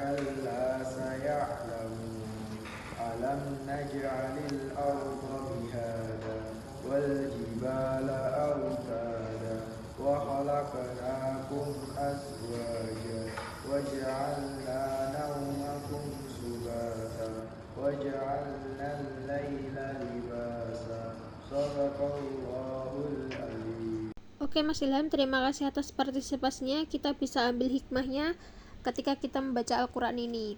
كلا سيعلمون ألم نجعل الأرض مهادا والجبال أوتادا وخلقناكم أزواجا وجعلنا نومكم سباتا وجعلنا الليل لباسا صدق الله العليم. Oke Mas Ilham, terima kasih atas partisipasinya. Kita bisa ambil hikmahnya ketika kita membaca Al-Quran ini.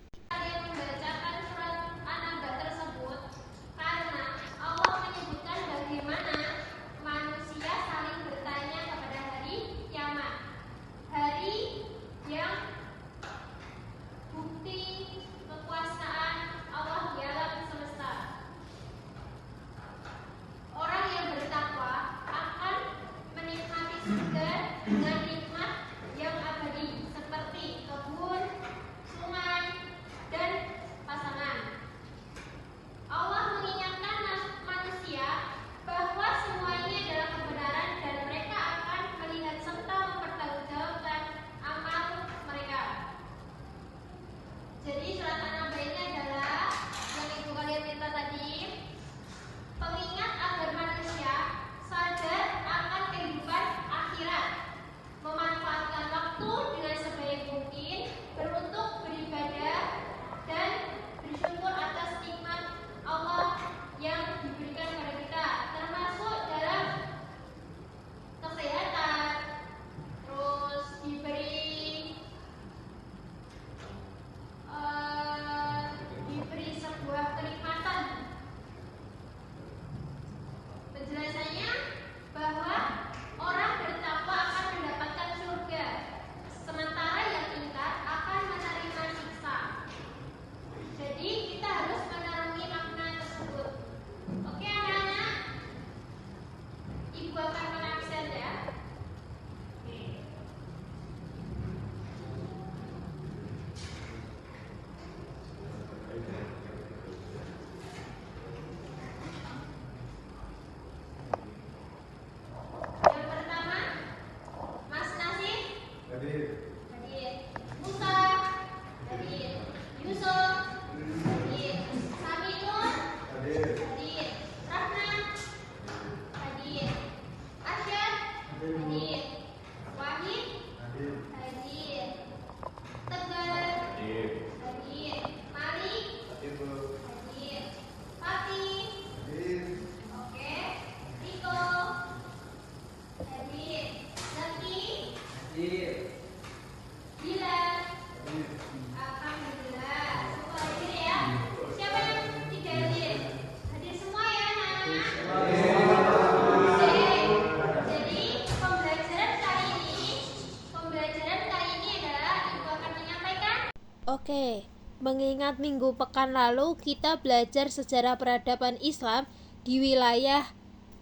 Oke, mengingat minggu pekan lalu kita belajar sejarah peradaban Islam di wilayah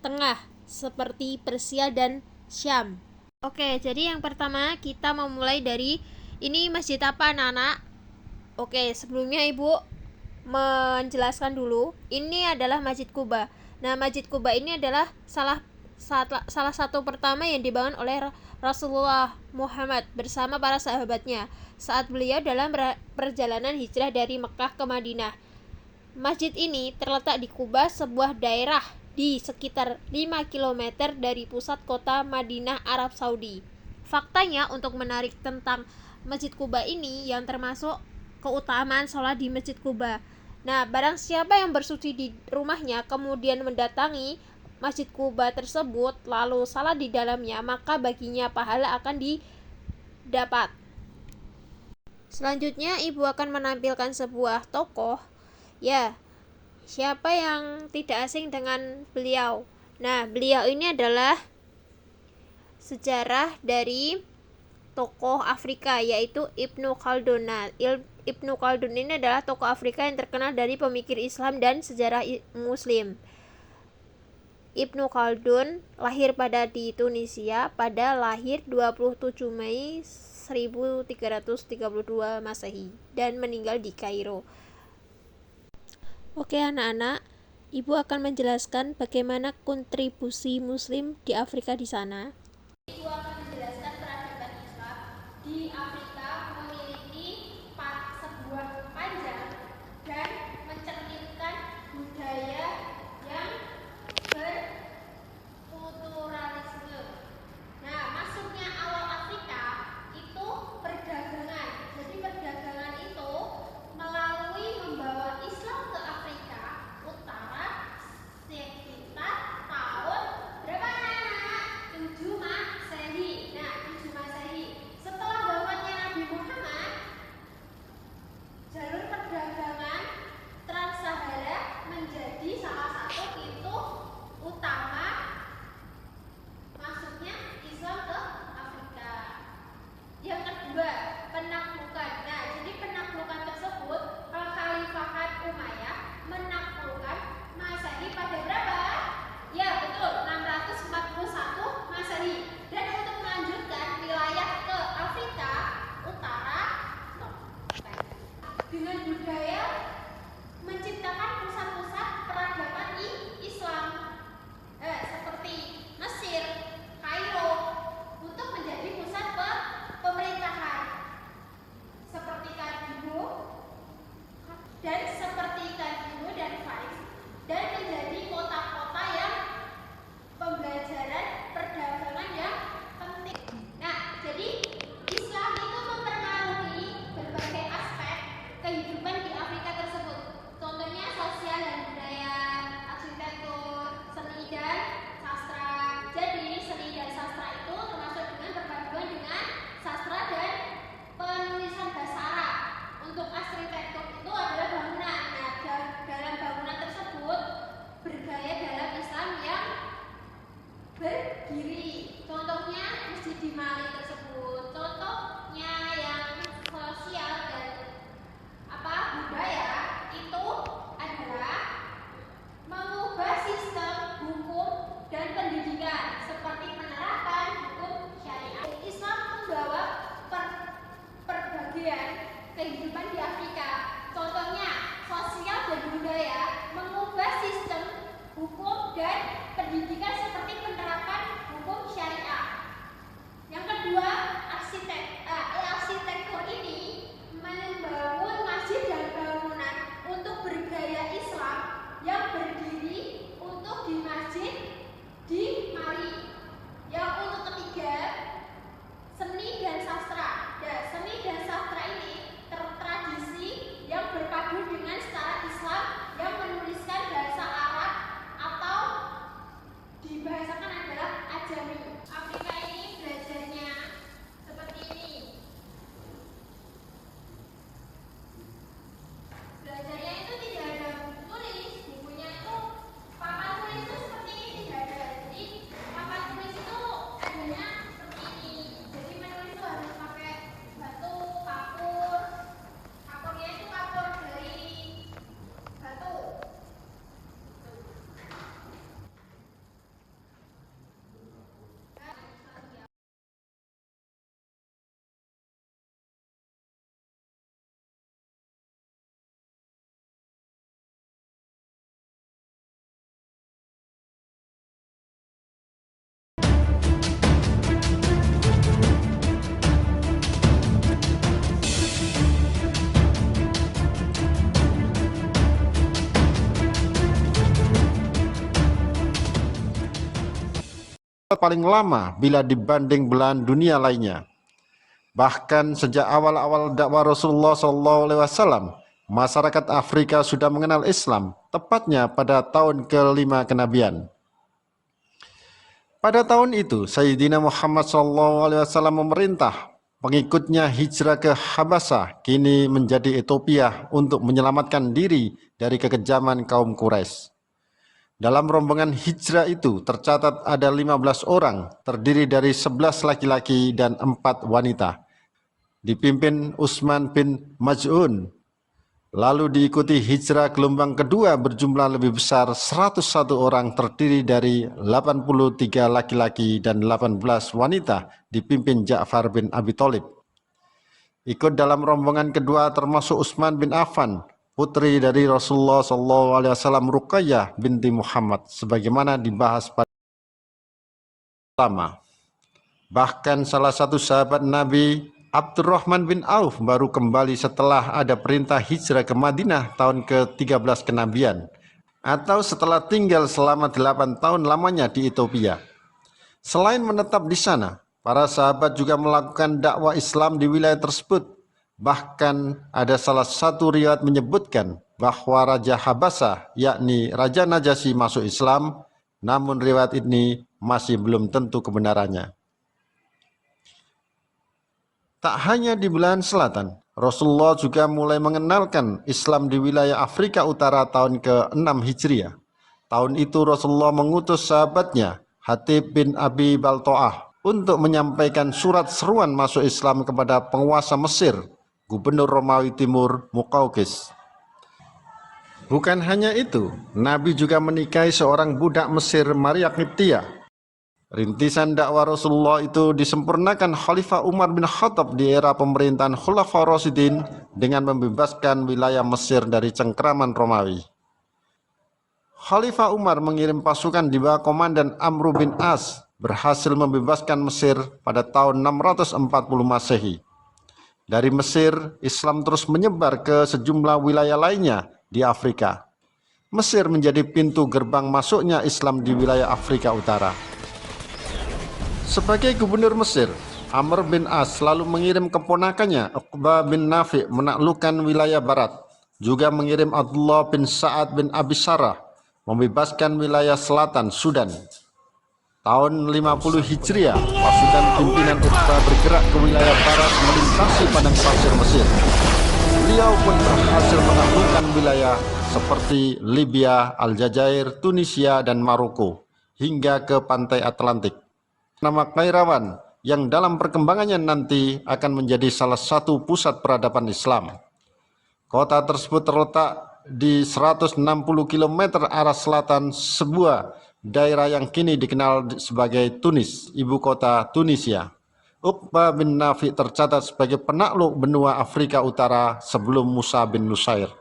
tengah seperti Persia dan Syam. Oke, jadi yang pertama kita memulai dari ini masjid apa anak-anak? Oke, sebelumnya Ibu menjelaskan dulu. Ini adalah Masjid Quba. Nah, Masjid Quba ini adalah salah satu pertama yang dibangun oleh Rasulullah Muhammad bersama para sahabatnya saat beliau dalam perjalanan hijrah dari Mekah ke Madinah. Masjid ini terletak di Quba, sebuah daerah di sekitar 5 km dari pusat kota Madinah, Arab Saudi. Faktanya untuk menarik tentang Masjid Quba ini yang termasuk keutamaan sholat di Masjid Quba. Nah, barang siapa yang bersuci di rumahnya kemudian mendatangi Masjid Quba tersebut lalu salat di dalamnya, maka baginya pahala akan didapat. Selanjutnya Ibu akan menampilkan sebuah tokoh. Ya, siapa yang tidak asing dengan beliau? Nah, beliau ini adalah sejarah dari tokoh Afrika, yaitu Ibnu Khaldun. Nah, Ibnu Khaldun ini adalah tokoh Afrika yang terkenal dari pemikir Islam dan sejarah Muslim. Ibnu Khaldun lahir di Tunisia pada lahir 27 Mei 1332 Masehi dan meninggal di Kairo. Oke anak-anak, Ibu akan menjelaskan bagaimana kontribusi Muslim di Afrika di sana. Ibu akan menjelaskan peradaban Islam di Afrika memiliki 4 dengan budaya menciptakan pusat-pusat peradaban Islam seperti Mesir, Kairo untuk menjadi pusat pemerintahan seperti Kairo dan Faiz, dan menjadi kota-kota yang pembelajaran perdagangan yang penting. Nah, jadi Islam itu mempengaruhi berbagai aspek kehidupan di Afrika tersebut. Contohnya sosial dan budaya, arsitektur, seni dan sastra. Jadi seni dan sastra itu termasuk dengan perpaduan dengan sastra dan penulisan bahasa Arab. Untuk arsitektur itu adalah bangunan. Nah, dalam bangunan tersebut bergaya dalam Islam yang berdiri. Contohnya masjid di Mali tersebut. Contohnya yang sosial dan budaya itu adalah mengubah sistem hukum dan pendidikan seperti penerapan hukum syariat. Islam membawa perbagian kehidupan di Afrika. Contohnya sosial dan budaya mengubah sistem hukum dan pendidikan seperti penerapan hukum syariah. Yang kedua, arsitektur ini membangun masjid dan bangunan untuk bergaya Islam yang berdiri untuk di masjid di Mali. Yang untuk ketiga, seni dan sastra. Seni dan sastra ini tradisi yang berpadu dengan secara Islam yang menuliskan bahasa Arab atau dibahasakan adalah Ajami. Afrika ini belajarnya seperti ini. Belajarnya itu tidak ada buku tulis, bukunya itu papan tulis itu seperti ini, tidak ada. Jadi papan tulis itu adanya seperti ini. Jadi menulis itu harus pakai batu, kapur. Kapurnya itu kapur dari batu. Paling lama bila dibanding belahan dunia lainnya. Bahkan sejak awal-awal dakwah Rasulullah SAW, masyarakat Afrika sudah mengenal Islam, tepatnya pada tahun ke-5 kenabian. Pada tahun itu, Sayyidina Muhammad SAW memerintah pengikutnya hijrah ke Habasah, kini menjadi Ethiopia, untuk menyelamatkan diri dari kekejaman kaum Quraisy. Dalam rombongan hijrah itu tercatat ada 15 orang, terdiri dari 11 laki-laki dan 4 wanita, dipimpin Utsman bin Maz'un. Lalu diikuti hijrah gelombang kedua berjumlah lebih besar 101 orang, terdiri dari 83 laki-laki dan 18 wanita, dipimpin Ja'far bin Abi Thalib. Ikut dalam rombongan kedua termasuk Utsman bin Affan, putri dari Rasulullah SAW, Ruqayyah binti Muhammad, sebagaimana dibahas pada pertama. Bahkan salah satu sahabat Nabi, Abdurrahman bin Auf, baru kembali setelah ada perintah hijrah ke Madinah tahun ke-13 kenabian, atau setelah tinggal selama 8 tahun lamanya di Ethiopia. Selain menetap di sana, para sahabat juga melakukan dakwah Islam di wilayah tersebut. Bahkan ada salah satu riwayat menyebutkan bahwa Raja Habasah, yakni Raja Najasyi, masuk Islam, namun riwayat ini masih belum tentu kebenarannya. Tak hanya di belahan selatan, Rasulullah juga mulai mengenalkan Islam di wilayah Afrika Utara tahun ke-6 Hijriah. Tahun itu Rasulullah mengutus sahabatnya, Hatib bin Abi Balto'ah, untuk menyampaikan surat seruan masuk Islam kepada penguasa Mesir, Gubernur Romawi Timur Muqawqis. Bukan hanya itu, Nabi juga menikahi seorang budak Mesir, Maria Qibtiyah. Rintisan dakwah Rasulullah itu disempurnakan Khalifah Umar bin Khattab di era pemerintahan Khulafaur Rasyidin dengan membebaskan wilayah Mesir dari cengkraman Romawi. Khalifah Umar mengirim pasukan di bawah komandan Amr bin As berhasil membebaskan Mesir pada tahun 640 Masehi. Dari Mesir, Islam terus menyebar ke sejumlah wilayah lainnya di Afrika. Mesir menjadi pintu gerbang masuknya Islam di wilayah Afrika Utara. Sebagai gubernur Mesir, Amr bin As selalu mengirim keponakannya Uqbah bin Nafi' menaklukkan wilayah barat, juga mengirim Abdullah bin Sa'ad bin Abi Sarah membebaskan wilayah selatan Sudan. Tahun 50 Hijriah, pasukan pimpinan Uqbah bergerak ke wilayah barat melintasi padang pasir Mesir. Beliau pun berhasil menaklukkan wilayah seperti Libya, Aljazair, Tunisia, dan Maroko hingga ke pantai Atlantik. Nama Kairawan yang dalam perkembangannya nanti akan menjadi salah satu pusat peradaban Islam. Kota tersebut terletak di 160 km arah selatan sebuah daerah yang kini dikenal sebagai Tunis, ibu kota Tunisia. Uqbah bin Nafi' tercatat sebagai penakluk benua Afrika Utara sebelum Musa bin Nusair.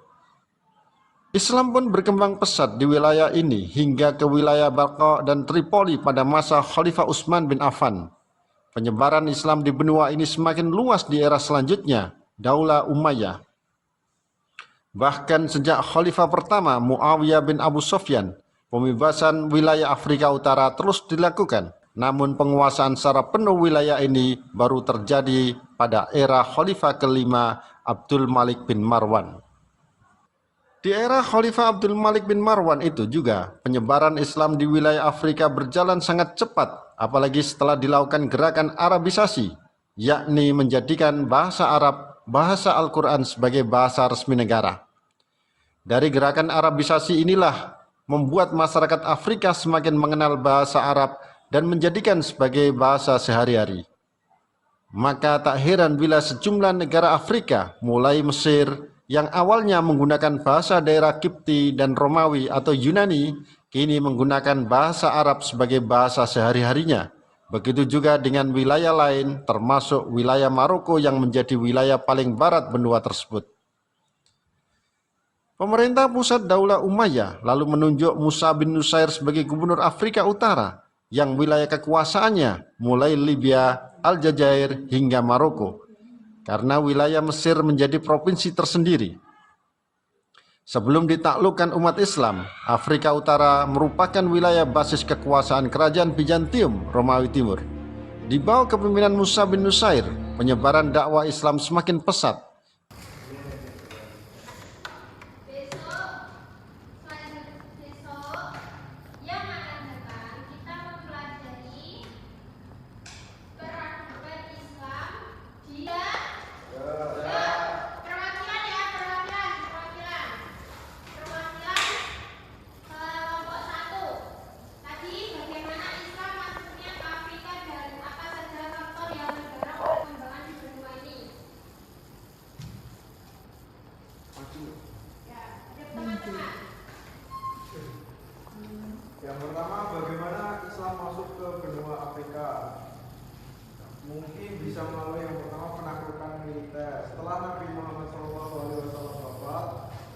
Islam pun berkembang pesat di wilayah ini hingga ke wilayah Baqa dan Tripoli pada masa Khalifah Utsman bin Affan. Penyebaran Islam di benua ini semakin luas di era selanjutnya, Daulah Umayyah. Bahkan sejak Khalifah pertama Muawiyah bin Abu Sufyan, pembebasan wilayah Afrika Utara terus dilakukan. Namun penguasaan secara penuh wilayah ini baru terjadi pada era Khalifah kelima Abdul Malik bin Marwan. Di era Khalifah Abdul Malik bin Marwan itu juga penyebaran Islam di wilayah Afrika berjalan sangat cepat, apalagi setelah dilakukan gerakan Arabisasi, yakni menjadikan bahasa Arab, bahasa Al-Quran sebagai bahasa resmi negara. Dari gerakan Arabisasi inilah membuat masyarakat Afrika semakin mengenal bahasa Arab dan menjadikan sebagai bahasa sehari-hari. Maka tak heran bila sejumlah negara Afrika, mulai Mesir, yang awalnya menggunakan bahasa daerah Kipti dan Romawi atau Yunani, kini menggunakan bahasa Arab sebagai bahasa sehari-harinya. Begitu juga dengan wilayah lain, termasuk wilayah Maroko yang menjadi wilayah paling barat benua tersebut. Pemerintah pusat Daulah Umayyah lalu menunjuk Musa bin Nusair sebagai gubernur Afrika Utara, yang wilayah kekuasaannya mulai Libya, Aljazair, hingga Maroko. Karena wilayah Mesir menjadi provinsi tersendiri. Sebelum ditaklukkan umat Islam, Afrika Utara merupakan wilayah basis kekuasaan kerajaan Bizantium Romawi Timur. Di bawah kepemimpinan Musa bin Nusair, penyebaran dakwah Islam semakin pesat. Yang pertama, bagaimana Islam masuk ke benua Afrika? Mungkin bisa melalui yang pertama penaklukan militer. Setelah Nabi Muhammad SAW wafat,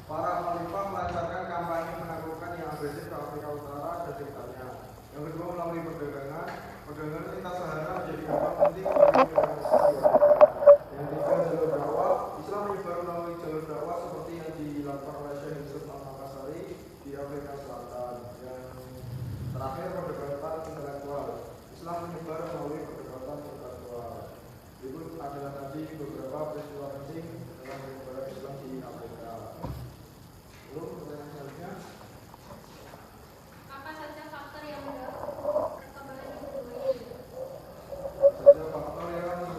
para khalifah melancarkan kampanye penaklukan yang agresif ke Afrika Utara dan sekitarnya. Yang kedua, melalui perdagangan. Perdagangan lintas Sahara menjadi gerbang penting bagi perdagangan Islam. Yang ketiga, jalur dakwah. Islam menyebar melalui jalur dakwah seperti yang dilakukan oleh Syekh Yusuf Al-Makassari di Afrika Selatan. Yang terakhir, perdebatan intelektual. Islam menyebar melalui perdebatan intelektual. Berikut adalah tadi beberapa peristiwa penting dalam penyebaran Islam di Afrika. Lalu pertanyaan selanjutnya, Apa saja faktor yang mendorong perkembangan budaya? saja faktor yang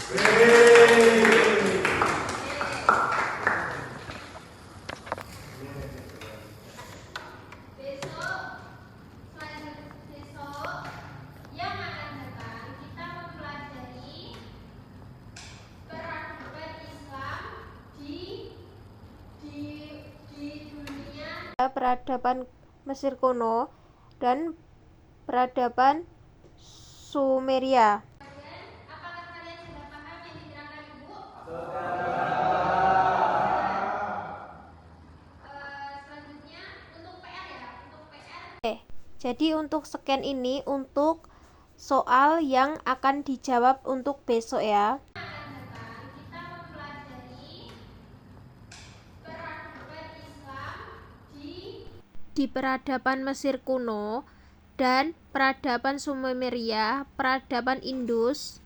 Besok yang akan datang kita mempelajari peradaban Islam di dunia, peradaban Mesir kuno dan peradaban Sumeria. Apakah kalian sudah paham yang diterangkan Ibu? Selanjutnya untuk PR ya, untuk PR. Jadi untuk scan ini untuk soal yang akan dijawab untuk besok ya. Kita mempelajari peradaban Islam di peradaban Mesir kuno dan peradaban Sumeria, peradaban Indus,